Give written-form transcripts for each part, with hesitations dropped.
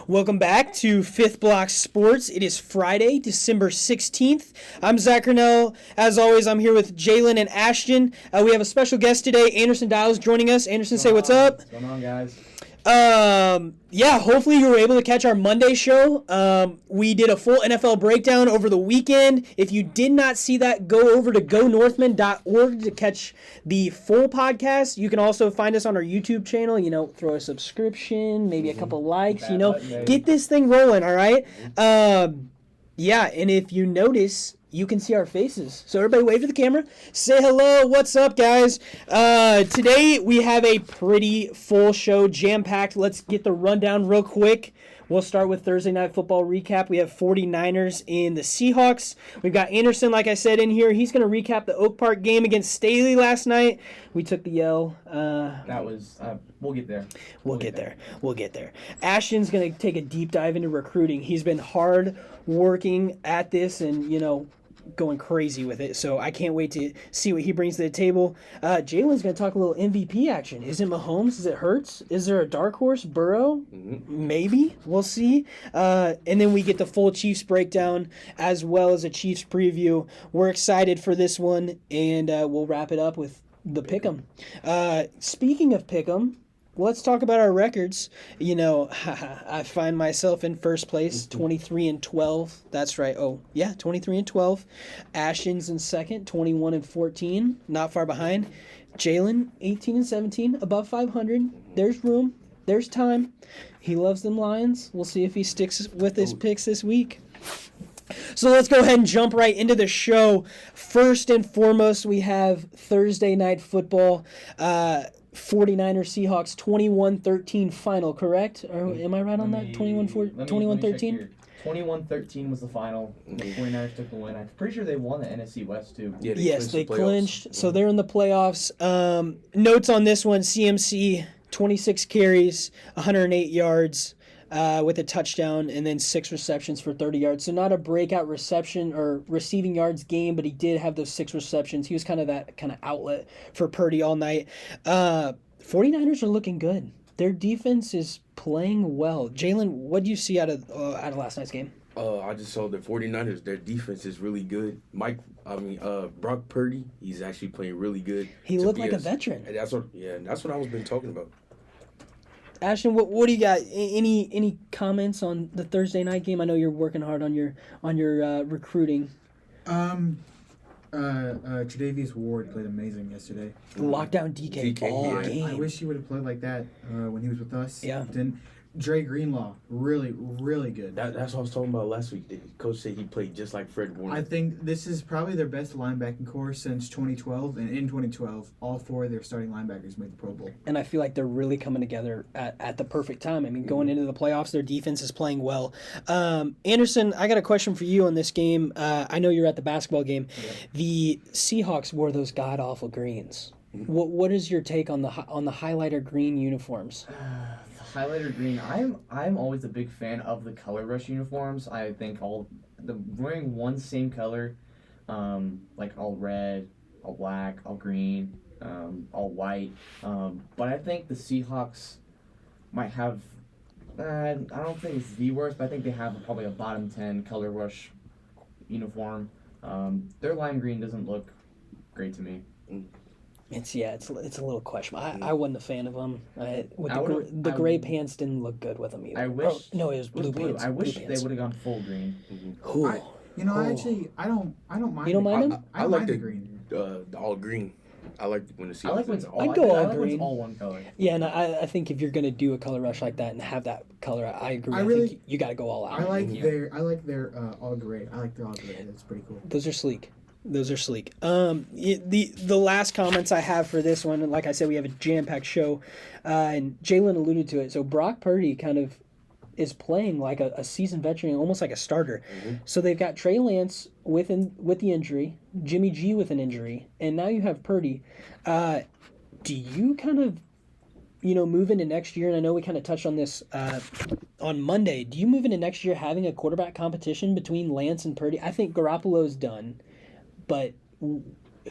Welcome back to Fifth Block Sports. It is Friday, December 16th. I'm Zach Cornell. As always, I'm here with Jalen and Ashton. We have a special guest today, Anderson Dials, joining us. Anderson, say what's up. What's going on, guys? Hopefully you were able to catch our Monday show. We did a full NFL breakdown over the weekend. If you did not see that, go over to gonorthman.org to catch the full podcast. You can also find us on our YouTube channel. Throw a subscription, maybe a couple likes, get this thing rolling, all right? And if you notice, you can see our faces. So everybody wave to the camera. Say hello. What's up, guys? Today we have a pretty full show, jam-packed. Let's get the rundown real quick. We'll start with Thursday Night Football recap. We have 49ers in the Seahawks. We've got Anderson, like I said, in here. He's going to recap the Oak Park game against Staley last night. We took the L. We'll get there. We'll get there. Ashton's going to take a deep dive into recruiting. He's been hard working at this and, going crazy with it. So I can't wait to see what he brings to the table. Jalen's going to talk a little MVP action. Is it Mahomes? Is it Hurts? Is there a dark horse? Burrow? Maybe. We'll see. And then we get the full Chiefs breakdown as well as a Chiefs preview. We're excited for this one, and we'll wrap it up with the Pick'em. Speaking of Pick'em, let's talk about our records. I find myself in first place, 23-12. That's right. 23-12. Ashton's in second, 21-14. Not far behind. Jalen, 18-17, above 500. There's room. There's time. He loves them Lions. We'll see if he sticks with his picks this week. So let's go ahead and jump right into the show. First and foremost, we have Thursday Night Football. 49ers Seahawks 21-13 final, correct? Or am I right on that? 21-13? 21-13 was the final. The 49ers took the win. I'm pretty sure they won the NFC West, too. Yeah, they clinched. So they're in the playoffs. Notes on this one, CMC, 26 carries, 108 yards. With a touchdown and then 6 receptions for 30 yards. So not a breakout reception or receiving yards game, but he did have those 6 receptions. He was kind of that kind of outlet for Purdy all night. 49ers are looking good. Their defense is playing well. Jalen, what do you see out of last night's game? I just saw the 49ers. Their defense is really good. Brock Purdy, he's actually playing really good. He looked like a veteran. That's what I was been talking about. Ashton, what do you got? Any comments on the Thursday night game? I know you're working hard on your recruiting. Tre'Davious Ward played amazing yesterday. Lockdown DK all game. I wish he would have played like that when he was with us. Yeah. Dre Greenlaw, really, really good. That's what I was talking about last week. The coach said he played just like Fred Warner. I think this is probably their best linebacking core since 2012. And in 2012, all 4 of their starting linebackers made the Pro Bowl. And I feel like they're really coming together at the perfect time. I mean, going into the playoffs, their defense is playing well. Anderson, I got a question for you on this game. I know you're at the basketball game. Yeah. The Seahawks wore those god-awful greens. What is your take on the highlighter green uniforms? Highlighter green. I'm always a big fan of the color rush uniforms. I think wearing one same color, like all red, all black, all green, all white. But I think the Seahawks might have. I don't think it's the worst, but I think they have probably a bottom 10 color rush uniform. Their lime green doesn't look great to me. It's a little questionable. I wasn't a fan of them. The gray pants didn't look good with them either. I wish. it was blue pants. I wish they would have gone full green. I don't mind. You don't mind them? I like the green. The all green. I like when the Seahawks. I like when it's all. I'd go all I like when green. it's all one color. Yeah, and I think if you're gonna do a color rush like that and have that color, I agree. I think you got to go all out. I like their all gray. I like their all gray. That's pretty cool. Those are sleek. The last comments I have for this one, like I said, we have a jam-packed show, and Jalen alluded to it. So Brock Purdy kind of is playing like a seasoned veteran, almost like a starter. Mm-hmm. So they've got Trey Lance with the injury, Jimmy G with an injury, and now you have Purdy. Do you kind of, move into next year, and I know we kind of touched on this on Monday, do you move into next year having a quarterback competition between Lance and Purdy? I think Garoppolo's done, but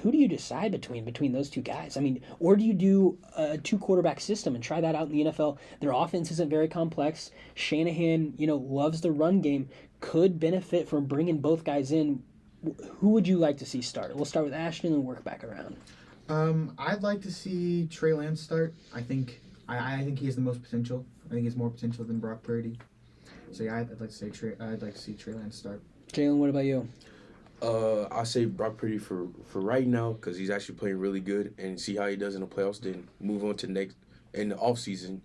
who do you decide between those two guys? I mean, or do you do a 2 quarterback system and try that out in the NFL? Their offense isn't very complex. Shanahan, loves the run game. Could benefit from bringing both guys in. Who would you like to see start? We'll start with Ashton and work back around. I'd like to see Trey Lance start. I think he has the most potential. I think he has more potential than Brock Purdy. So yeah, I'd like to see Trey Lance start. Jalen, what about you? I say Brock Purdy for right now because he's actually playing really good, and see how he does in the playoffs. Then move on to next in the offseason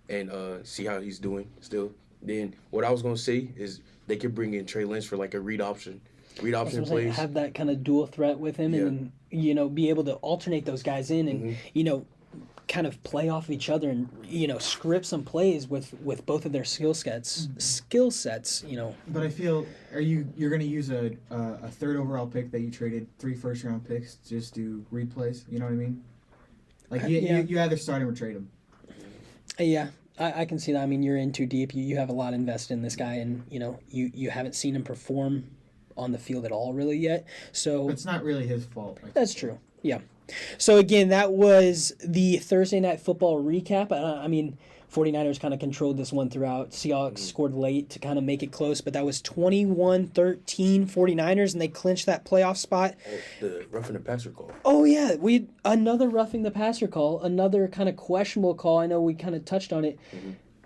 and see how he's doing still. Then what I was gonna say is they could bring in Trey Lance for like a read option plays. Have that kind of dual threat with him, and be able to alternate those guys in, and kind of play off of each other, and script some plays with both of their skill sets. But I feel you're going to use a third overall pick that you traded 3 first-round picks to just do replays. You know what I mean? Like you either start him or trade him. Yeah. I can see that. I mean, you're in too deep. You have a lot invested in this guy, and you haven't seen him perform on the field at all really yet. So it's not really his fault. That's true. Yeah. So again, that was the Thursday Night Football recap. I mean, 49ers kind of controlled this one throughout. Seahawks scored late to kind of make it close, but that was 21-13 49ers, and they clinched that playoff spot. The roughing the passer call. Oh, yeah. Another roughing the passer call, another kind of questionable call. I know we kind of touched on it.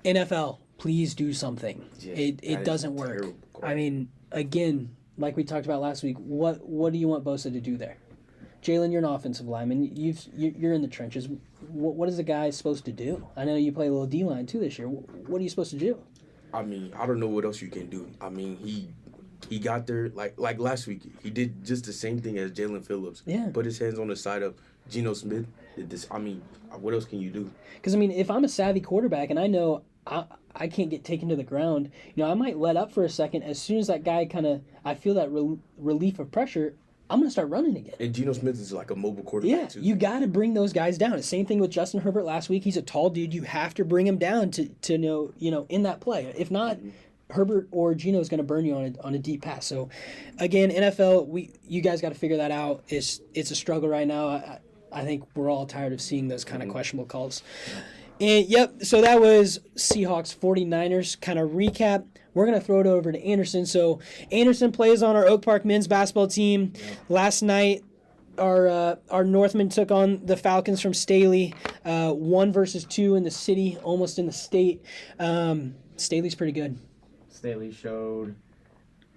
NFL, please do something. Yeah, it doesn't work. I mean, again, like we talked about last week, what do you want Bosa to do there? Jalen, you're an offensive lineman. You're in the trenches. What is a guy supposed to do? I know you play a little D-line too this year. What are you supposed to do? I mean, I don't know what else you can do. I mean, he got there like last week. He did just the same thing as Jalen Phillips. Yeah. Put his hands on the side of Geno Smith. Did this. I mean, what else can you do? Because I mean, if I'm a savvy quarterback and I know I can't get taken to the ground, I might let up for a second. As soon as that guy I feel that relief of pressure, I'm going to start running again. And Geno Smith is like a mobile quarterback, too. You got to bring those guys down. The same thing with Justin Herbert last week. He's a tall dude. You have to bring him down to know, in that play. If not, Herbert or Geno is going to burn you on a deep pass. So, again, NFL, you guys got to figure that out. It's a struggle right now. I think we're all tired of seeing those kind of questionable calls. And, so that was Seahawks 49ers kind of recap. We're going to throw it over to Anderson. So Anderson plays on our Oak Park men's basketball team. Yep. Last night, our Northmen took on the Falcons from Staley. 1 versus 2 in the city, almost in the state. Staley's pretty good. Staley showed.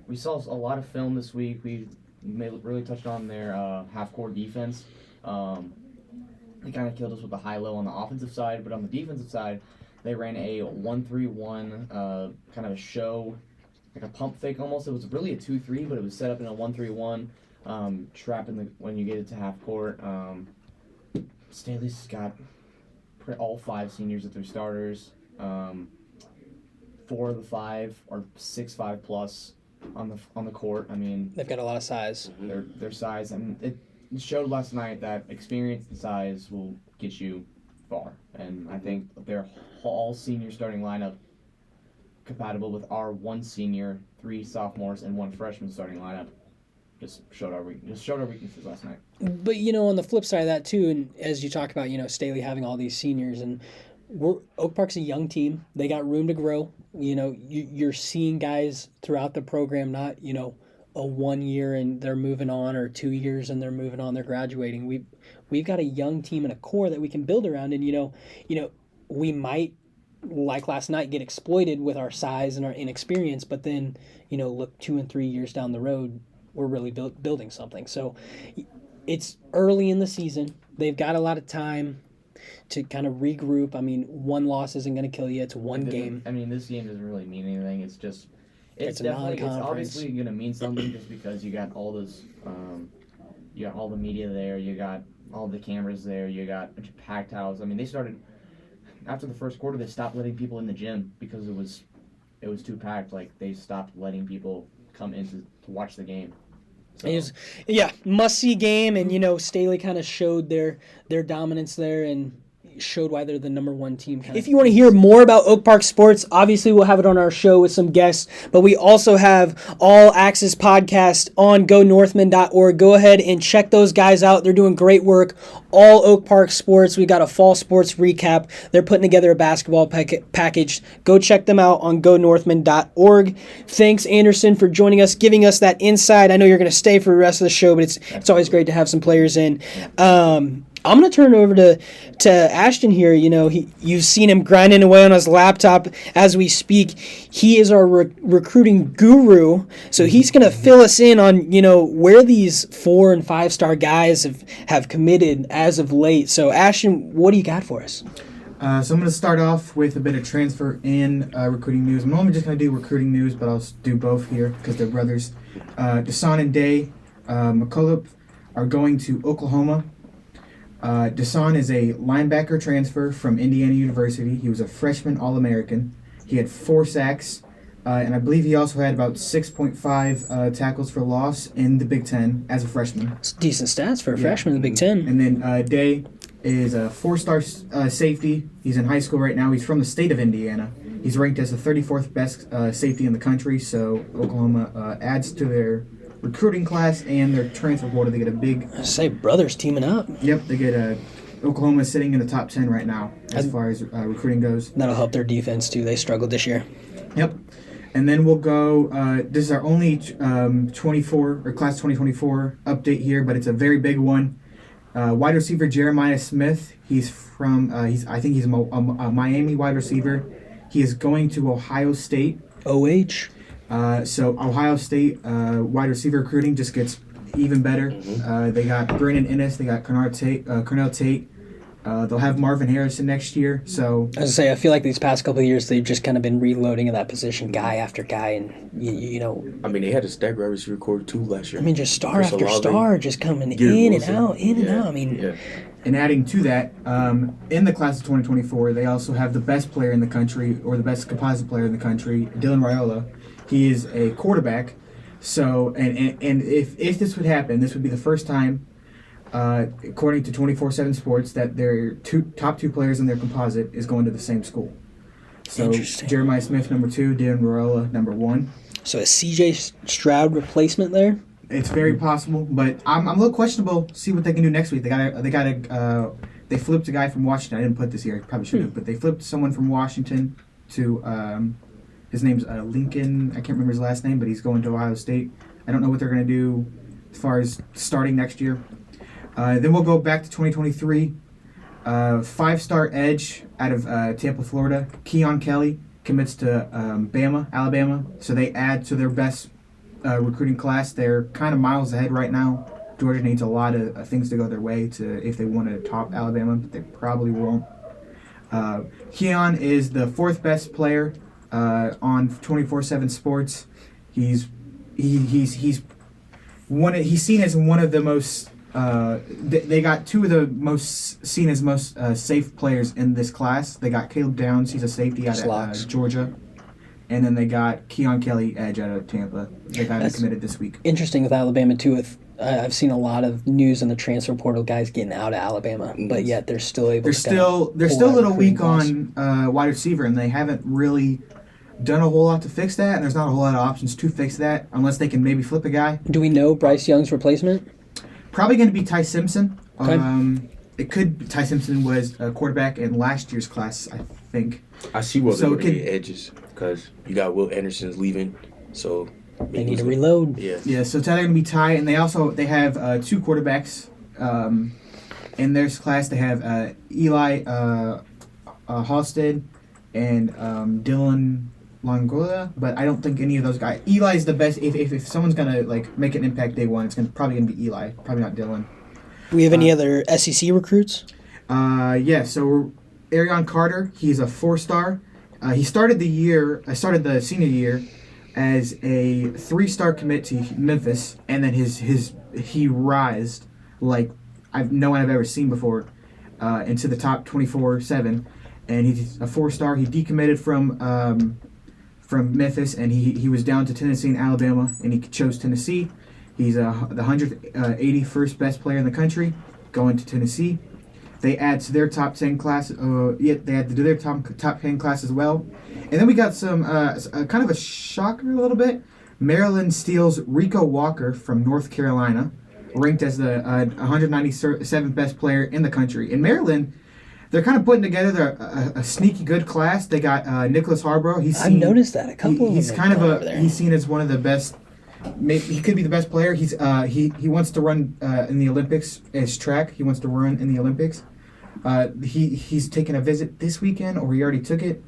We saw a lot of film this week. We really touched on their half-court defense. They kind of killed us with the high-low on the offensive side, but on the defensive side, they ran a 1-3-1 kind of a show, like a pump fake almost. It was really a 2-3, but it was set up in a 1-3-1 trap when you get it to half court. Staley's got all 5 seniors at their starters. 4 of the 5 are 6'5" plus on the court. I mean, they've got a lot of size. Their size, and it showed last night that experience and size will get you far, and I think their all senior starting lineup compatible with our 1 senior, 3 sophomores, and 1 freshman starting lineup just showed our weaknesses last night. But on the flip side of that too, and as you talk about, Staley having all these seniors, and Oak Park's a young team. They got room to grow. You're seeing guys throughout the program, not a 1 year and they're moving on, or 2 years and they're moving on, they're graduating. We've got a young team and a core that we can build around, and we might, like last night, get exploited with our size and our inexperience, but then look 2 and 3 years down the road, we're really building something. So it's early in the season. They've got a lot of time to kind of regroup. I mean, 1 loss isn't going to kill you. It's 1 game. I mean, this game doesn't really mean anything. It's just it's definitely, it's obviously going to mean something just because you got all those, you got all the media there, you got all the cameras there, you got a packed house. I mean, they started, after the first quarter, they stopped letting people in the gym because it was too packed. Like, they stopped letting people come in to watch the game. So. Must-see game, and Staley kind of showed their dominance there, and showed why they're the number one team. If you want to hear more about Oak Park sports, obviously we'll have it on our show with some guests, but we also have All Access Podcast on GoNorthman.org. Go ahead and check those guys out. They're doing great work. All Oak Park sports. We got a fall sports recap. They're putting together a basketball package. Go check them out on GoNorthman.org. Thanks, Anderson, for joining us, giving us that insight. I know you're going to stay for the rest of the show, but it's always great to have some players in. I'm going to turn it over to Ashton here. You know, you've seen him grinding away on his laptop as we speak. He is our recruiting guru, so he's going to fill us in on, you know, where these 4- and 5-star guys have committed as of late. So, Ashton, what do you got for us? So I'm going to start off with a bit of transfer and recruiting news. I'm normally just going to do recruiting news, but I'll do both here because they're brothers. Desan and Day McCullough are going to Oklahoma. Desan is a linebacker transfer from Indiana University. He was a freshman All-American. He had 4 sacks, and I believe he also had about 6.5 tackles for loss in the Big Ten as a freshman. It's decent stats for a freshman in the Big Ten. And then Day is a 4-star safety. He's in high school right now. He's from the state of Indiana. He's ranked as the 34th best safety in the country, so Oklahoma adds to their recruiting class and their transfer portal. They get a big... I say brothers teaming up. Yep, they get Oklahoma sitting in the top 10 right now as far as recruiting goes. That'll help their defense, too. They struggled this year. Yep. And then we'll go... this is our only 24 or class 2024 update here, but it's a very big one. Wide receiver Jeremiah Smith. He's from... I think he's a Miami wide receiver. He is going to Ohio State. OH. So Ohio State wide receiver recruiting just gets even better. They got Brandon Ennis, they got Cornell Tate. They'll have Marvin Harrison next year. So As I say, I feel like these past couple of years they've just kind of been reloading in that position, guy after guy, and you know. I mean, they had a stack wide receiver core too last year. I mean, just star Chris after Olave, star, just coming Garrett in Wilson. and out, in and Yeah, out. I mean, yeah. and adding to that, in the class of 2024, they also have the best player in the country, or the best composite player in the country, Dylan Raiola. He is a quarterback. So, and if this would happen, this would be the first time, according to 24/7 Sports, that their top two players in their composite is going to the same school. So Interesting. Jeremiah Smith, number 2, Dylan Raiola, number 1. so a C.J. Stroud replacement there. It's very possible, but I'm a little questionable. See what they can do next week. They flipped a guy from Washington. I didn't put this here. I probably should have, but they flipped someone from Washington to his name's Lincoln. I can't remember his last name, but he's going to Ohio State. I don't know what they're going to do as far as starting next year. Then we'll go back to 2023. 5-star edge out of Tampa, Florida. Keon Kelly commits to Alabama. So they add to their best recruiting class. They're kind of miles ahead right now. Georgia needs a lot of things to go their way if they want to top Alabama, but they probably won't. Keon is the 4th best player on 24/7 Sports. He's seen as one of the most. They got 2 of the most seen as most safe players in this class. They got Caleb Downs. He's a safety out of Georgia. And then they got Keon Kelly, edge out of Tampa. They got him committed this week. Interesting with Alabama too. I've seen a lot of news on the transfer portal guys getting out of Alabama, but yet they're still able. They're still a little weak on wide receiver, and they haven't really done a whole lot to fix that. And there's not a whole lot of options to fix that unless they can maybe flip a guy. Do we know Bryce Young's replacement? Probably going to be Ty Simpson. Okay. It could. Ty Simpson was a quarterback in last year's class, I think. I see where they're going to get edges because you got Will Anderson's leaving, so they need to reload. Yeah. Yeah. So it's either going to be Ty, and they have 2 quarterbacks in their class. They have Eli Halstead and Dylan Longoria, but I don't think any of those guys. Eli's the best. If someone's gonna make an impact day one, it's probably gonna be Eli, probably not Dylan. Do we have any other SEC recruits? Yeah. So Arion Carter, he's a 4-star. He started the senior year as a 3-star commit to Memphis, and then he rised like no one I've ever seen before into the top 24/7, and he's a 4-star. He decommitted from Memphis, and he was down to Tennessee and Alabama, and he chose Tennessee. He's the 181st best player in the country, going to Tennessee. They add to their top 10 class. They add to their top 10 class as well. And then we got some kind of a shocker a little bit. Maryland steals Rico Walker from North Carolina, ranked as the 197th best player in the country. In Maryland, they're kind of putting together a sneaky good class. They got Nicholas Harborough. I've noticed that a couple. He's of kind of over there. he's seen as one of the best. Maybe he could be the best player. He wants to run in the Olympics as track. He wants to run in the Olympics. He's taking a visit this weekend, or he already took it.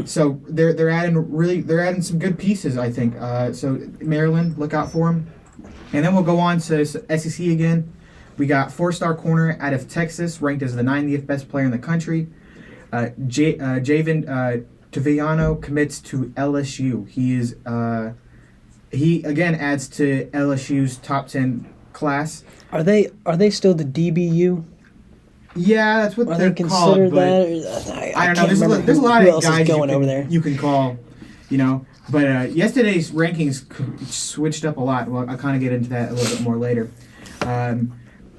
So they're adding some good pieces, I think. So Maryland, look out for him. And then we'll go on to SEC again. We got 4-star corner out of Texas, ranked as the 90th best player in the country. Javen Taviano commits to LSU. He again adds to LSU's top 10 class. Are they still the DBU? Yeah, that's what Are they're they called. considered But that? I don't know. There's a lot of guys you can call, But yesterday's rankings switched up a lot. Well, I'll kind of get into that a little bit more later.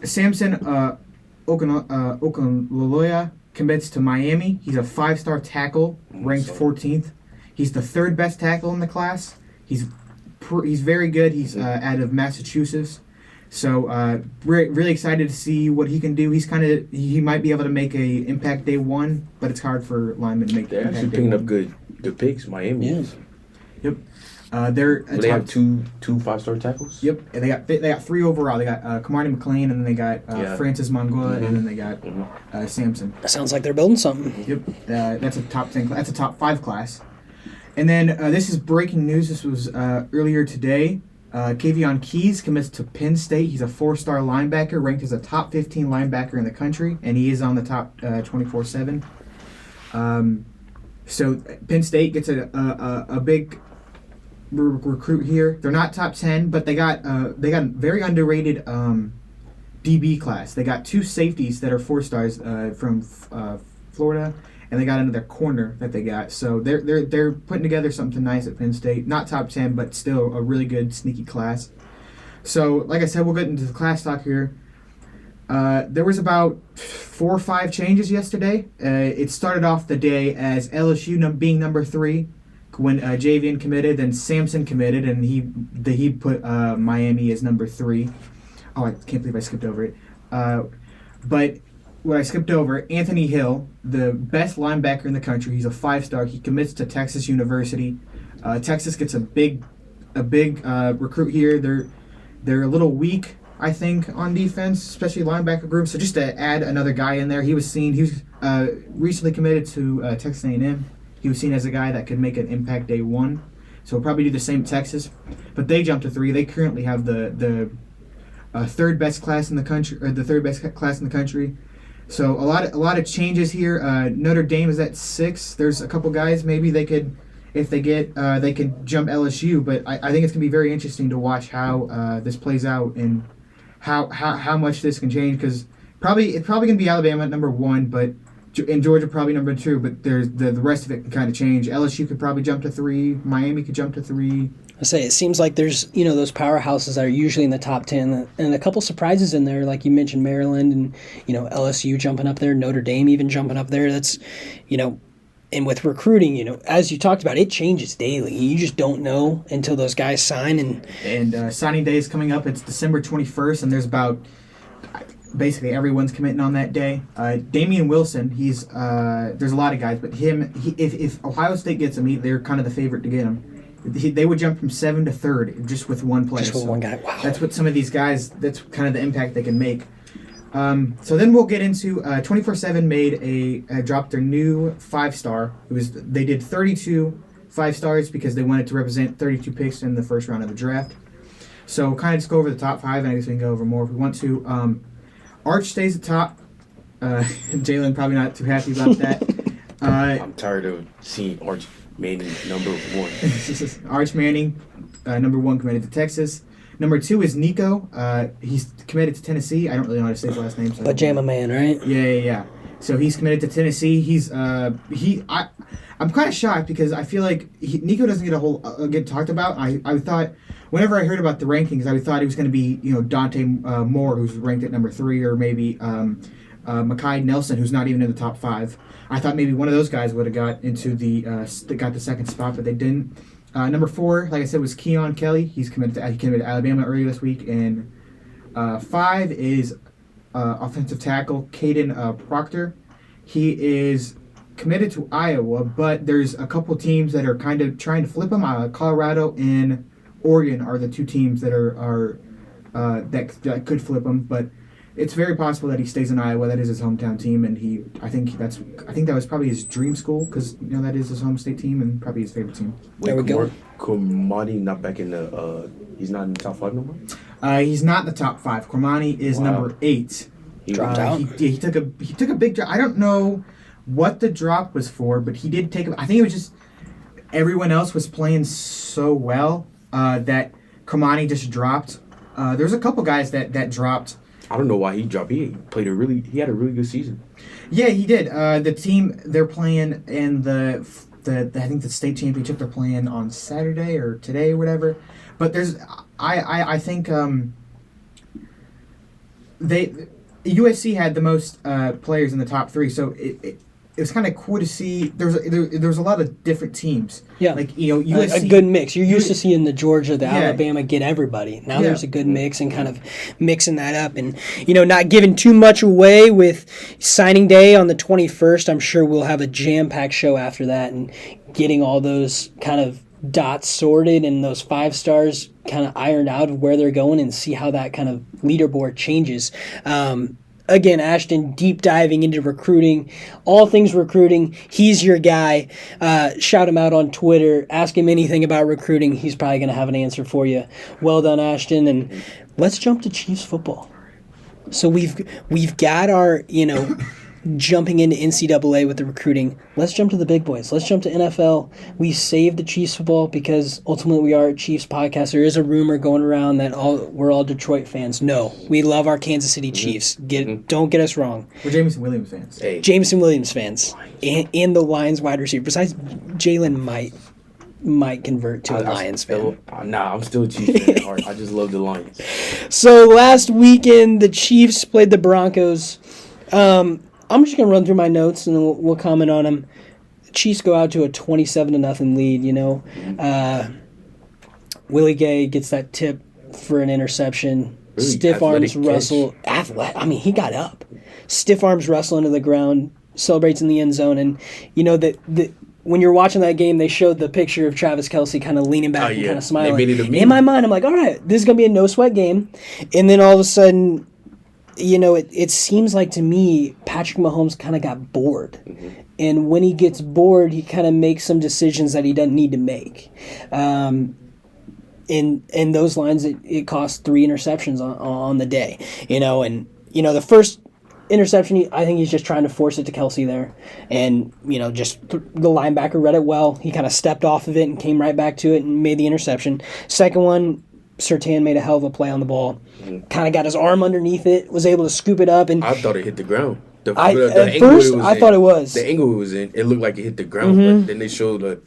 Samson Okunloya commits to Miami. He's a 5-star tackle, ranked 14th. He's the 3rd best tackle in the class. He's very good. He's out of Massachusetts. So really excited to see what he can do. He might be able to make a Impact Day 1, but it's hard for linemen to make. They're actually picking up good picks. Miami is. Yep. They have two 5-star tackles. Yep. And they got 3 overall. They got Kamari McLean, and then they got Francis Mongola, and then they got Samson. That sounds like they're building something. Yep. That's a top 10. That's a top 5 class. And then this is breaking news. This was earlier today. Kavion Keys commits to Penn State. He's a 4-star linebacker, ranked as a top 15 linebacker in the country, and he is on the top 24/7. So Penn State gets a big recruit here. They're not top 10, but they got a very underrated DB class. They got 2 safeties that are 4-stars from Florida. And they got another corner that they got, so they're putting together something nice at Penn State. Not top 10, but still a really good sneaky class. So, like I said, we'll get into the class talk here. There was about 4 or 5 changes yesterday. It started off the day as LSU being number 3 when Javian committed, then Samson committed, and he put Miami as number 3. Oh, I can't believe I skipped over it. But what I skipped over, Anthony Hill, the best linebacker in the country. He's a 5-star. He commits to Texas University. Texas gets a big recruit here. They're a little weak, I think, on defense, especially linebacker group. So just to add another guy in there, he was recently committed to Texas A&M. He was seen as a guy that could make an Impact Day 1. So we'll probably do the same Texas, but they jumped to 3. They currently have the 3rd best class in the country, or the 3rd best class in the country. So a lot of changes here. Notre Dame is at 6. There's a couple guys maybe they could, if they get, they could jump LSU. But I think it's gonna be very interesting to watch how this plays out and how much this can change. Because it's probably gonna be Alabama at number 1, and Georgia probably number 2. But there's the rest of it can kind of change. LSU could probably jump to 3. Miami could jump to 3. I say it seems like there's those powerhouses that are usually in the top 10, and a couple surprises in there, like you mentioned Maryland and LSU jumping up there, Notre Dame even jumping up there. That's and with recruiting, as you talked about, it changes daily. You just don't know until those guys sign. And signing day is coming up. It's December 21st, and there's about basically everyone's committing on that day. Damian Wilson, he's there's a lot of guys, but if Ohio State gets him, they're kind of the favorite to get him. They would jump from 7 to 3rd just with one player. Just with one guy. Wow. That's what some of these guys. That's kind of the impact they can make. So then we'll get into 24/7 dropped their new 5-star. They did 32 5-stars because they wanted to represent 32 picks in the first round of the draft. So kind of just go over the top 5, and I guess we can go over more if we want to. Arch stays at top. Jalen probably not too happy about that. I'm tired of seeing Arch Manning number 1. Arch Manning, number 1, committed to Texas. Number 2 is Nico. He's committed to Tennessee. I don't really know how to say his last name. So Pajama Man, right? Yeah. So he's committed to Tennessee. I'm kind of shocked because I feel like Nico doesn't get talked about. I thought whenever I heard about the rankings, I thought it was going to be Dante Moore, who's ranked at number 3, or maybe Makai Nelson, who's not even in the top 5. I thought maybe one of those guys would have got into got the second spot, but they didn't. Number 4, like I said, was Keon Kelly. He committed to Alabama earlier this week. And 5 is offensive tackle Caden Proctor. He is committed to Iowa, but there's a couple teams that are kind of trying to flip him. Colorado and Oregon are the 2 teams that are that could flip him, but it's very possible that he stays in Iowa. That is his hometown team, and I think that was probably his dream school, because that is his home state team and probably his favorite team. There we go. Cormani not back in the. He's not in the top 5 no more. He's not in the top 5. Cormani is number 8. He Dropped out. He took a big drop. I don't know what the drop was for, but he did take. I think it was just everyone else was playing so well that Cormani just dropped. There's a couple guys that dropped. I don't know why he dropped. He had a really good season. Yeah, he did. The team they're playing in the I think the state championship, they're playing on Saturday or today or whatever. But I think USC had the most players in the top 3, so it was kind of cool to see. There was a lot of different teams. Yeah, like USC, a good mix. You're used to seeing the Georgia, the Alabama get everybody. Now Yeah. there's a good mix and kind of mixing that up, and not giving too much away with signing day on the 21st. I'm sure we'll have a jam-packed show after that, and getting all those kind of dots sorted and those 5 stars kind of ironed out of where they're going, and see how that kind of leaderboard changes. Again, Ashton, deep diving into recruiting, all things recruiting. He's your guy. Shout him out on Twitter. Ask him anything about recruiting. He's probably going to have an answer for you. Well done, Ashton. And let's jump to Chiefs football. So we've got our, jumping into NCAA with the recruiting. Let's jump to the big boys. Let's jump to NFL. We saved the Chiefs football because ultimately we are a Chiefs podcast. There is a rumor going around that we're all Detroit fans. No, we love our Kansas City Chiefs. Don't get us wrong. We're Jameson Williams fans. Hey. Jameson Williams fans. And the Lions wide receiver. Besides, Jalen might convert to a Lions fan. Nah, I'm still a Chiefs fan at heart. I just love the Lions. So last weekend, the Chiefs played the Broncos. I'm just going to run through my notes and then we'll comment on them. The Chiefs go out to a 27-0 lead, Willie Gay gets that tip for an interception. Really Stiff arms athletic Russell. He got up. Stiff arms Russell into the ground, celebrates in the end zone. And, when you're watching that game, they showed the picture of Travis Kelce kind of leaning back and kind of smiling. They made it a meme. In my mind, I'm like, all right, this is going to be a no-sweat game. And then all of a sudden, it seems like to me, Patrick Mahomes kind of got bored. Mm-hmm. And when he gets bored, he kind of makes some decisions that he doesn't need to make. In those lines, it cost 3 interceptions on the day. The first interception, I think he's just trying to force it to Kelce there. And, the linebacker read it well. He kind of stepped off of it and came right back to it and made the interception. Second one, Surtain made a hell of a play on the ball. Kind of got his arm underneath it, was able to scoop it up. And I thought it hit the ground. At first, I thought it was. The angle it was in, it looked like it hit the ground, but then they showed a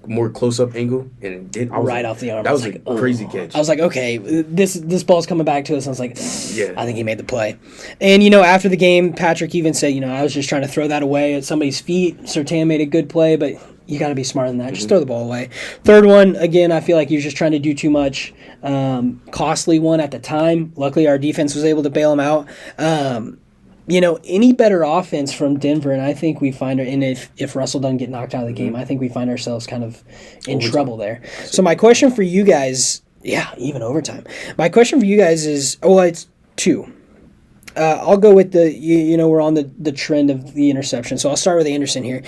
more close-up angle, and it did. Off the arm. That was a crazy catch. I was like, okay, this ball's coming back to us. I was like, Yeah. I think he made the play. And, after the game, Patrick even said, I was just trying to throw that away at somebody's feet. Surtain made a good play, but you got to be smarter than that. Just throw the ball away. Third one, again, I feel like he was just trying to do too much. Costly one at the time. Luckily, our defense was able to bail him out. Any better offense from Denver, and I think we find, and if Russell doesn't get knocked out of the game, I think we find ourselves kind of in trouble there. So my question for you guys, even overtime. My question for you guys is, it's 2. I'll go with we're on the trend of the interception, so I'll start with Anderson here.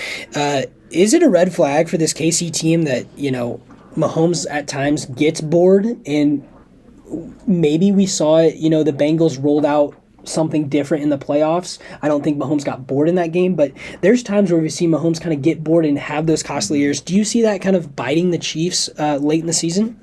Is it a red flag for this KC team that, Mahomes at times gets bored, and maybe we saw it, the Bengals rolled out something different in the playoffs. I don't think Mahomes got bored in that game, but there's times where we see Mahomes kind of get bored and have those costly years. Do you see that kind of biting the Chiefs late in the season?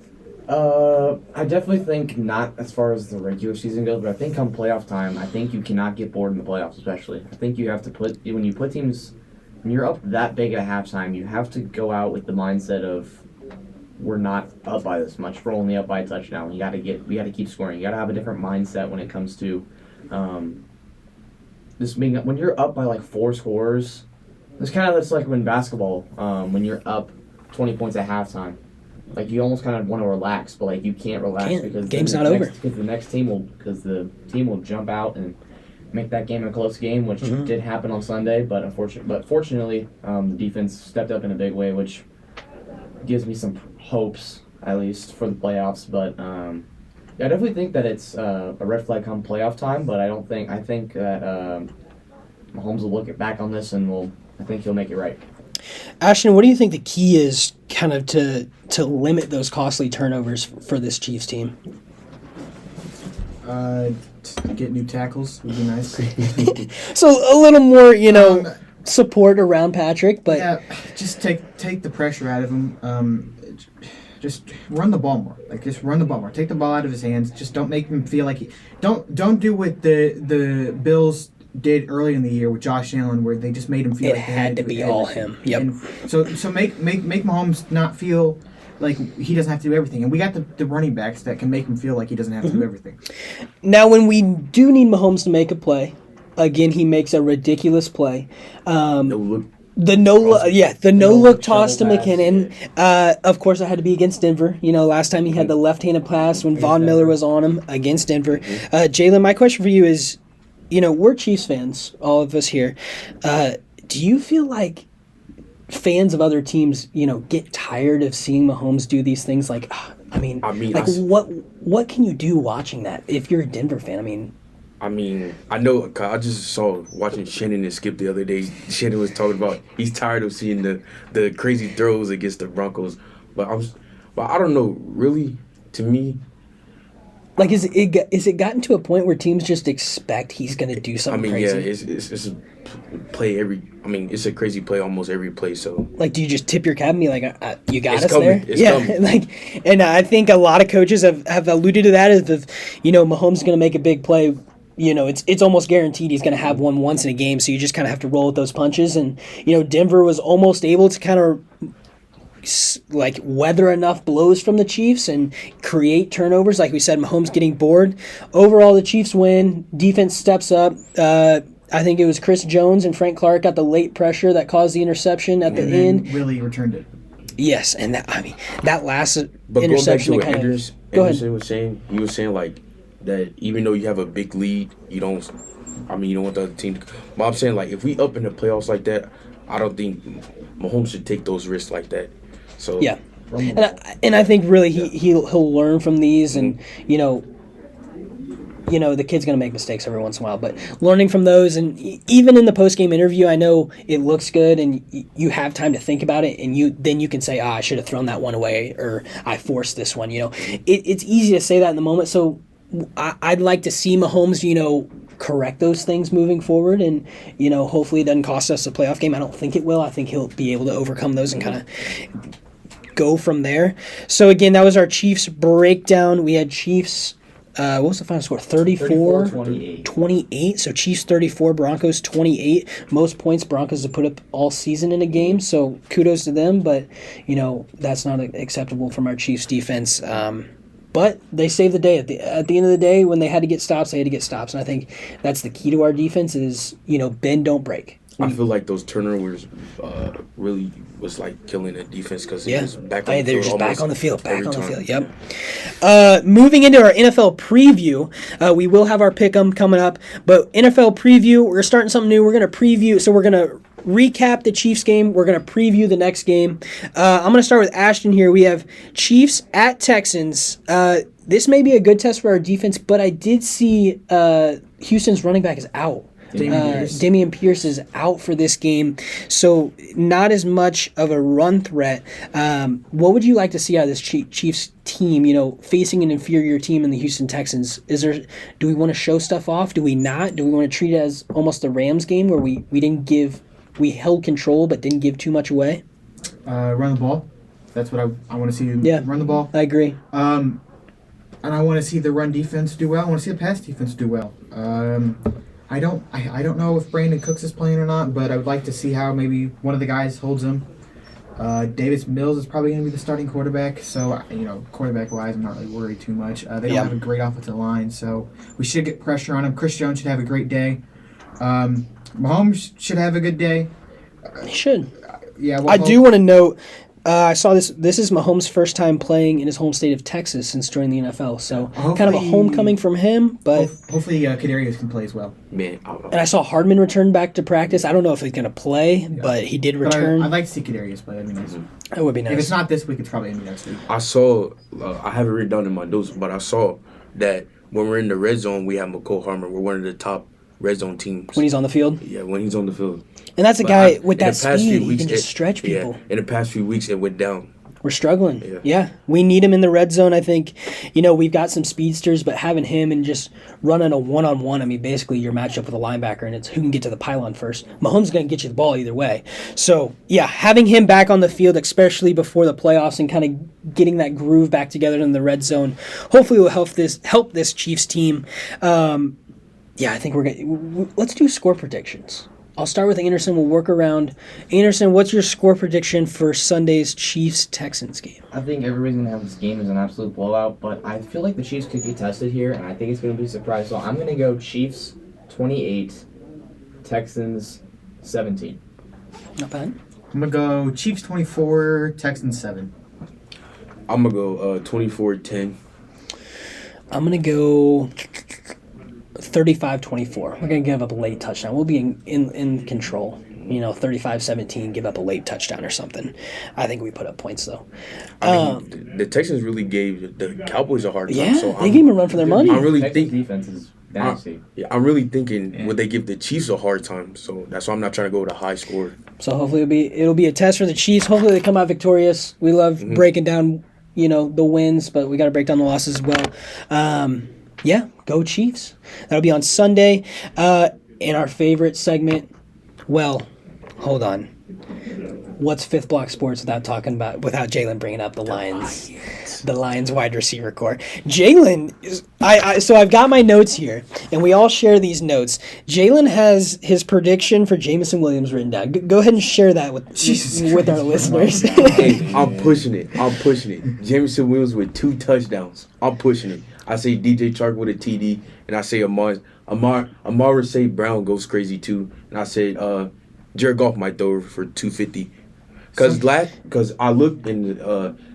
I definitely think not as far as the regular season goes, but I think come playoff time, I think you cannot get bored in the playoffs, especially. I think you have to when you're up that big at halftime, you have to go out with the mindset of, we're not up by this much. We're only up by a touchdown. We got to keep scoring. You got to have a different mindset when it comes to just being when you're up by like 4 scores. It's kind of like when basketball, when you're up 20 points at halftime. Like you almost kind of want to relax, but like you can't relax because game's not over. Because the team will jump out and make that game a close game, which did happen on Sunday. But fortunately, the defense stepped up in a big way, which gives me some hopes at least for the playoffs. But I definitely think that it's a red flag come playoff time. But I think that Mahomes will look back on this and I think he'll make it right. Ashton, what do you think the key is kind of to limit those costly turnovers for this Chiefs team? Get new tackles would be nice. So a little more, support around Patrick, but yeah, just take the pressure out of him. Just run the ball more. Like just run the ball more. Take the ball out of his hands. Just don't make him feel like don't do what the Bills did early in the year with Josh Allen, where they just made him feel it like had to be all him. Yep. And so make Mahomes not feel like he doesn't have to do everything, and we got the running backs that can make him feel like he doesn't have to do everything. Now, when we do need Mahomes to make a play, again he makes a ridiculous play. The no look toss to McKinnon. Of course, it had to be against Denver. Last time he had the left-handed pass when Von Miller was on him against Denver. Jalen, my question for you is, we're Chiefs fans, all of us here. Do you feel like fans of other teams, get tired of seeing Mahomes do these things? Like, what can you do watching that if you're a Denver fan? I know. 'Cause I just saw watching Shannon and Skip the other day. Shannon was talking about he's tired of seeing the crazy throws against the Broncos. But I don't know. Really, to me, like, is it gotten to a point where teams just expect he's gonna do something crazy? Yeah, it's a play every. It's a crazy play almost every play. So, like, do you just tip your cap and be like, "You got it's us coming. there"? It's yeah, coming. and I think a lot of coaches have alluded to that. Is if Mahomes is gonna make a big play, it's almost guaranteed he's gonna have one once in a game. So you just kind of have to roll with those punches. And Denver was almost able to kind of like weather enough blows from the Chiefs and create turnovers. Like we said, Mahomes getting bored. Overall, the Chiefs win. Defense steps up. I think it was Chris Jones and Frank Clark got the late pressure that caused the interception at the end. Willie returned it. Yes, and that last but interception. Going back to what Anderson was saying, he was saying like that even though you have a big lead, you don't want the other team to. But I'm saying like if we up in the playoffs like that, I don't think Mahomes should take those risks like that. So yeah, and I think really he'll learn from these, and the kid's gonna make mistakes every once in a while, but learning from those, and even in the post game interview, I know it looks good, and you have time to think about it, and you can say, I should have thrown that one away, or I forced this one. It's easy to say that in the moment. So I'd like to see Mahomes, correct those things moving forward, and hopefully it doesn't cost us a playoff game. I don't think it will. I think he'll be able to overcome those and kind of go from there. So again, that was our Chiefs breakdown. We had Chiefs, what was the final score? 34-28. So Chiefs 34, Broncos 28. Most points Broncos have put up all season in a game. So kudos to them, but that's not acceptable from our Chiefs defense. But they saved the day. At the end of the day, when they had to get stops, they had to get stops. And I think that's the key to our defense is, bend, don't break. I feel like those turnovers really was like killing the defense because it was back on the field. They're just back on the field. Yep. Moving into our NFL preview, we will have our pick'em coming up. But NFL preview, we're starting something new. We're going to preview. So we're going to recap the Chiefs game. We're going to preview the next game. I'm going to start with Ashton here. We have Chiefs at Texans. This may be a good test for our defense, but I did see Houston's running back is out. Dameon Pierce is out for this game, so not as much of a run threat. What would you like to see out of this Chiefs team, facing an inferior team in the Houston Texans? Do we want to show stuff off? Do we not? Do we want to treat it as almost the Rams game where we we held control but didn't give too much away? Run the ball. That's what I want to see. Run the ball. I agree. And I want to see the run defense do well. I want to see the pass defense do well. I don't know if Brandon Cooks is playing or not, but I would like to see how maybe one of the guys holds him. Davis Mills is probably going to be the starting quarterback, so quarterback-wise, I'm not really worried too much. They don't have a great offensive line, so we should get pressure on him. Chris Jones should have a great day. Mahomes should have a good day. He should. Yeah, I do want to note. I saw this. This is Mahomes' first time playing in his home state of Texas since joining the NFL. So kind of a homecoming from him. But hopefully, Kadarius can play as well. Man, and I saw Hardman return back to practice. I don't know if he's going to play, but he did return. I'd like to see Kadarius play. That would be nice. If it's not this week, it's probably next week. I saw. I have it written down in my notes, but I saw that when we're in the red zone, we have McCole Hardman. We're one of the top red zone teams. When he's on the field? Yeah, when he's on the field. And that's a guy with that speed. He can just stretch people. Yeah, in the past few weeks, it went down. We're struggling. Yeah. We need him in the red zone. I think, we've got some speedsters, but having him and just running a one-on-one, I mean, basically you're matched up with a linebacker, and it's who can get to the pylon first. Mahomes is going to get you the ball either way. So, yeah, having him back on the field, especially before the playoffs and kind of getting that groove back together in the red zone, hopefully will help this Chiefs team. I think we're going to – let's do score predictions. I'll start with Anderson. We'll work around. Anderson, what's your score prediction for Sunday's Chiefs-Texans game? I think everybody's going to have this game as an absolute blowout, but I feel like the Chiefs could get tested here, and I think it's going to be a surprise. So I'm going to go Chiefs 28, Texans 17. Not bad. I'm going to go Chiefs 24, Texans 7. I'm going to go 24-10. I'm going to go 35-24. We're going to give up a late touchdown. We'll be in control. 35-17, give up a late touchdown or something. I think we put up points, though. The Texans really gave the Cowboys a hard time. Yeah, so they gave them a run for their money. I really Texas defense is nasty. I'm really thinking would they give the Chiefs a hard time. So that's why I'm not trying to go with a high score. So hopefully it'll be a test for the Chiefs. Hopefully they come out victorious. We love breaking down, the wins, but we got to break down the losses as well. Go Chiefs. That'll be on Sunday. In our favorite segment, hold on. What's Fifth Block Sports without Jalen bringing up the Lions? The Lions wide receiver core. Jalen, so I've got my notes here, and we all share these notes. Jalen has his prediction for Jameson Williams written down. Go ahead and share that with our listeners. Hey, I'm pushing it. Jameson Williams with 2 touchdowns. I'm pushing it. I say DJ Chark with a TD, and I say Amara St. Brown goes crazy too, and I say Jared Goff might throw for 250. Because I looked and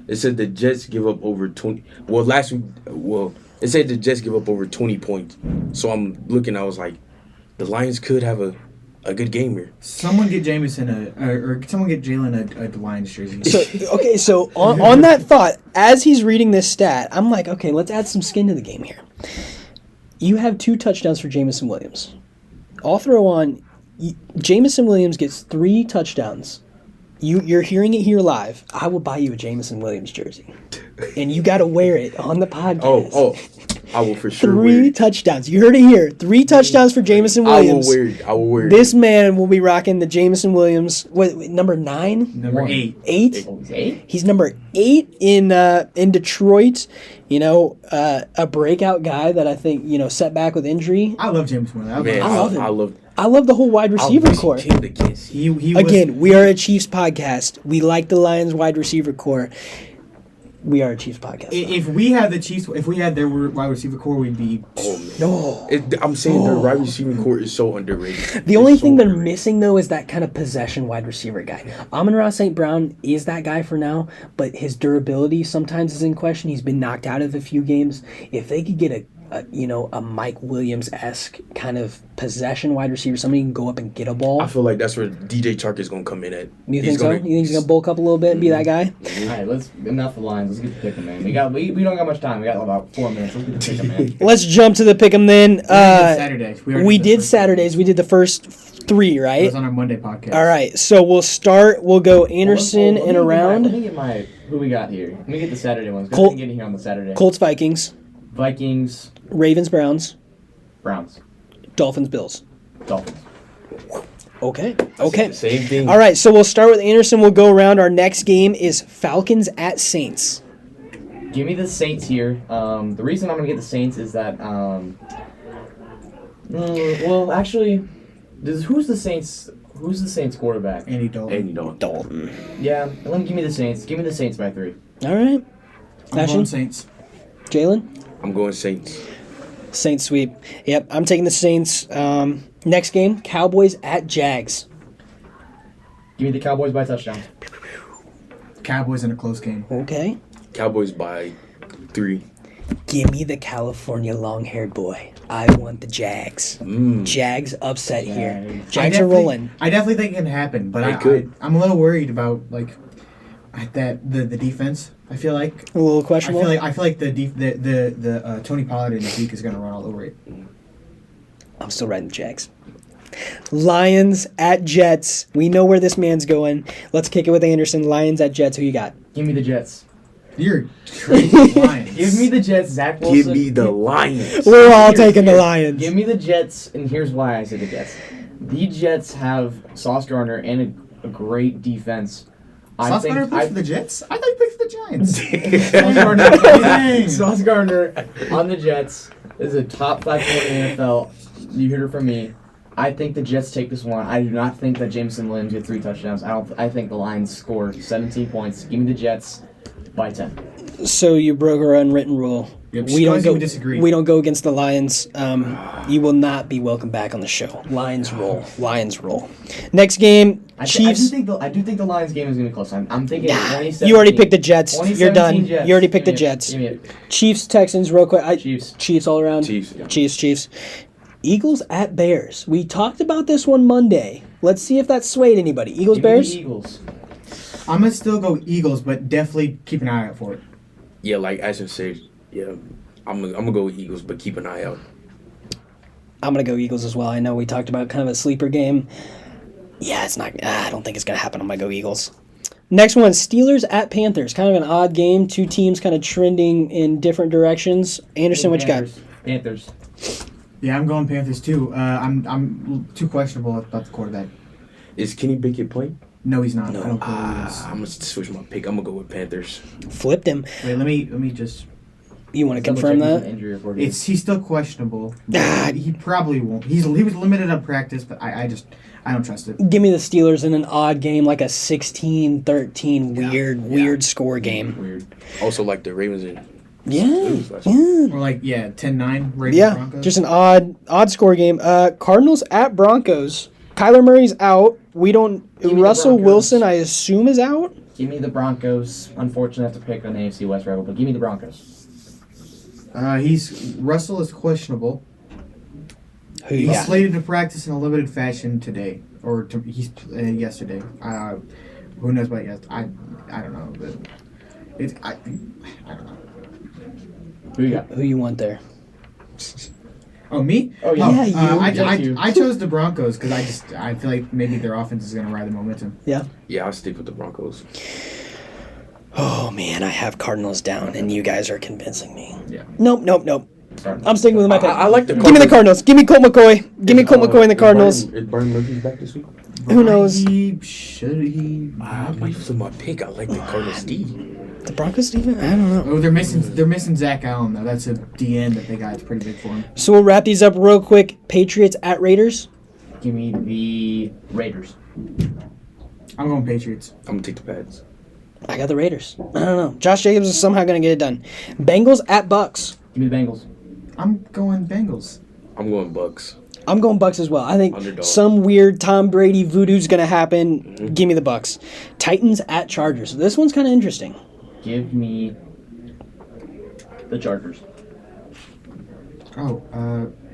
it said the Jets give up over 20. Well, last week, it said the Jets give up over 20 points. So I'm looking. I was like, the Lions could have a good game here. Someone get Jameson or someone get Jalen a Lions jersey. So on that thought, as he's reading this stat, I'm like, okay, let's add some skin to the game here. You have 2 touchdowns for Jameson Williams. I'll throw on. Jameson Williams gets 3 touchdowns. You're hearing it here live. I will buy you a Jameson Williams jersey, and you got to wear it on the podcast. Oh, I will for sure. 3 touchdowns. You heard it here. 3 touchdowns for Jameson Williams. I will wear it. This man will be rocking the Jameson Williams. What, number 9? Number 8. 8? Oh, he's 8? He's number 8 in Detroit. A breakout guy that I think set back with injury. I love Jameson Williams. I love him. I I love the whole wide receiver core. Again, we are a Chiefs podcast. We like the Lions wide receiver core. We are a Chiefs podcast. If we had the Chiefs, if we had their wide receiver core, we'd be. Oh man. No. I'm saying their wide receiver core is so underrated. The only thing they're missing though is that kind of possession wide receiver guy. Amon-Ra St. Brown is that guy for now, but his durability sometimes is in question. He's been knocked out of a few games. If they could get a Mike Williams-esque kind of possession wide receiver, somebody can go up and get a ball. I feel like that's where DJ Chark is going to come in at. You think so? You think he's going to bulk up a little bit and be that guy? All right, enough of lines. Let's get the pick 'em, man. We don't got much time. We got about 4 minutes. Let's get the pick 'em, man. Let's jump to the pick 'em then. Saturdays. We did Saturdays. We did the first 3, right? It was on our Monday podcast. All right, so we'll go Anderson and around. Let me get who we got here. Let me get the Saturday ones. Colt, getting here on the Saturday. Colts, Vikings. Vikings. Ravens, Browns. Browns. Dolphins, Bills. Dolphins. Okay. Same thing. All right, so we'll start with Anderson. We'll go around. Our next game is Falcons at Saints. Give me the Saints here. The reason I'm going to get the Saints is that, well, actually, who's the Saints quarterback? Andy Dalton. Dalton. Yeah, give me the Saints. Give me the Saints by 3. All right. I'm going Saints. Jalen? I'm going Saints. Saints sweep. Yep, I'm taking the Saints. Next game, Cowboys at Jags. Give me the Cowboys by touchdown. Cowboys in a close game. Okay. Cowboys by 3. Give me the California long-haired boy. I want the Jags. Jags upset here. Jags are rolling. I definitely think it can happen, but I'm a little worried about like that the defense. I feel like A little questionable. I feel like the Tony Pollard and Zeke is gonna run all over it. I'm still riding the Jags. Lions at Jets. We know where this man's going. Let's kick it with Anderson. Lions at Jets. Who you got? Give me the Jets. You're crazy. Lions. Give me the Jets. Zach Wilson. Give me the Lions. We're all taking the Lions. Give me the Jets, and here's why I say the Jets. The Jets have Sauce Gardner and a great defense. Sauce Gardner plays for the Jets? I thought he played for the Giants. Sauce Gardner on the Jets is a top 5 player in the NFL. You heard it from me. I think the Jets take this one. I do not think that Jameson Williams get 3 touchdowns. I think the Lions score 17 points. Give me the Jets by 10. So you broke our unwritten rule. Yep, We don't go. we disagree. We don't go against the Lions. You will not be welcome back on the show. Lions roll. Lions roll. Next game, Chiefs. I do think the Lions game is going to be close. I'm thinking 2017. You already picked the Jets. You're done. Jets. You already picked the Give me it. Jets. Give me it. Chiefs, Texans, real quick. Chiefs. Chiefs all around. Chiefs, yeah. Chiefs. Eagles at Bears. We talked about this one Monday. Let's see if that swayed anybody. Eagles, Give me Bears. the Eagles. I'm gonna still go Eagles, but definitely keep an eye out for it. Yeah, like Ashton said, yeah, I'm gonna go with Eagles, but keep an eye out. I'm gonna go Eagles as well. I know we talked about kind of a sleeper game. Yeah, it's not. I don't think it's gonna happen. I'm gonna go Eagles. Next one, Steelers at Panthers. Kind of an odd game. Two teams kind of trending in different directions. Anderson, what you got? Panthers. Yeah, I'm going Panthers too. I'm too questionable about the quarterback. Is Kenny Pickett playing? No, he's not. I don't believe he is. I'm gonna switch my pick. I'm gonna go with Panthers. Flipped him. Wait, let me just. You want to confirm that? He's still questionable. Ah. He probably won't. He was limited on practice, but I don't trust it. Give me the Steelers in an odd game, like a 16-13 weird score game. Weird. Also, like the Ravens and Yeah. Blues last week. Or like 10-9 Ravens Yeah, Broncos. just an odd score game. Cardinals at Broncos. Kyler Murray's out. We don't. Give me the Russell Broncos. Wilson, I assume, is out. Give me the Broncos. Unfortunately, I have to pick an AFC West rival, but give me the Broncos. Russell is questionable. Who you He's got? slated to practice in a limited fashion today, or yesterday. Who knows about yes? I don't know, but I don't know. Who you got? Who you want there? Oh, me? Oh, yeah, you. I chose the Broncos because I feel like maybe their offense is gonna ride the momentum. Yeah, I'll stick with the Broncos. Oh man, I have Cardinals down, and you guys are convincing me. Yeah. Nope. I'm sticking with my pick. I like the Give me the Cardinals. Give me Colt McCoy. Give me Colt McCoy and the Cardinals. Is Brian Murphy's back this week? Who knows? He? I'm waiting for my pick. I like the Cardinals D. The Broncos even? I don't know. Oh, they're missing Zach Allen though. That's a DN that they got. It's pretty big for him. So we'll wrap these up real quick. Patriots at Raiders. Give me the Raiders. I'm going Patriots. I'm gonna take the Pats. I got the Raiders. I don't know. Josh Jacobs is somehow going to get it done. Bengals at Bucks. Give me the Bengals. I'm going Bengals. I'm going Bucks. I'm going Bucks as well. I think Underdog. some weird Tom Brady voodoo's going to happen. Give me the Bucks. Titans at Chargers. This one's kind of interesting. Give me the Chargers. Oh,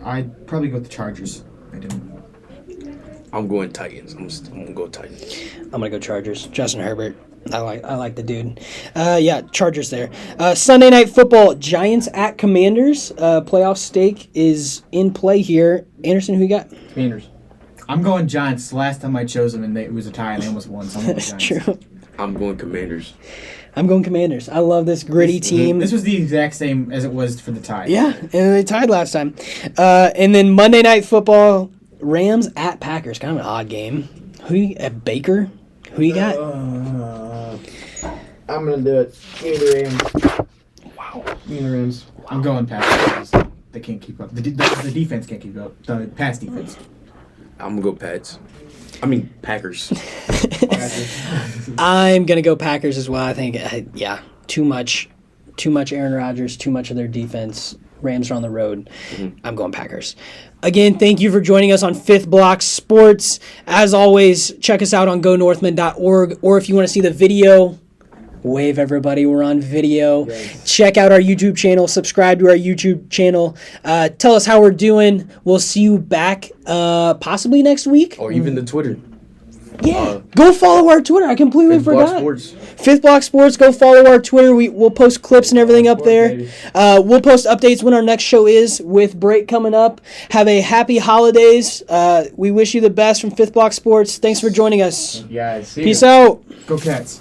I'd probably go with the Chargers. I didn't. I'm going Titans. I'm gonna go Titans. I'm going to go Chargers. Justin Herbert. I like the dude. Yeah, Chargers there. Sunday Night Football. Giants at Commanders. Playoff stake is in play here. Anderson, who you got? Commanders. I'm going Giants. Last time I chose them, and it was a tie, and they almost won. So I'm going That's Giants. true. I'm going Commanders. I'm going Commanders. I love this gritty team. This was the exact same as it was for the tie. Yeah, and they tied last time. And then Monday Night Football, Rams at Packers. Kind of an odd game. At Baker? Who you got? I'm gonna do it. Give me the Rams. Wow. Give me the Rams. I'm going Packers. They can't keep up. The defense can't keep up. The pass defense. I'm gonna go Pats. I mean Packers. I'm gonna go Packers as well. I think, too much Aaron Rodgers, too much of their defense Rams are on the road. I'm going Packers. Again, thank you for joining us on Fifth Block Sports. As always, check us out on gonorthman.org, or if you want to see the video, wave everybody, we're on video. Yes. Check out our YouTube channel, subscribe to our YouTube channel. Tell us how we're doing. We'll see you back possibly next week. Or even the Twitter. Yeah, go follow our Twitter. I completely forgot. Fifth Block Sports. Go follow our Twitter. We'll post clips and everything up there. We'll post updates when our next show is with break coming up. Have a happy holidays. We wish you the best from Fifth Block Sports. Thanks for joining us. Yeah, Peace out. Go Cats.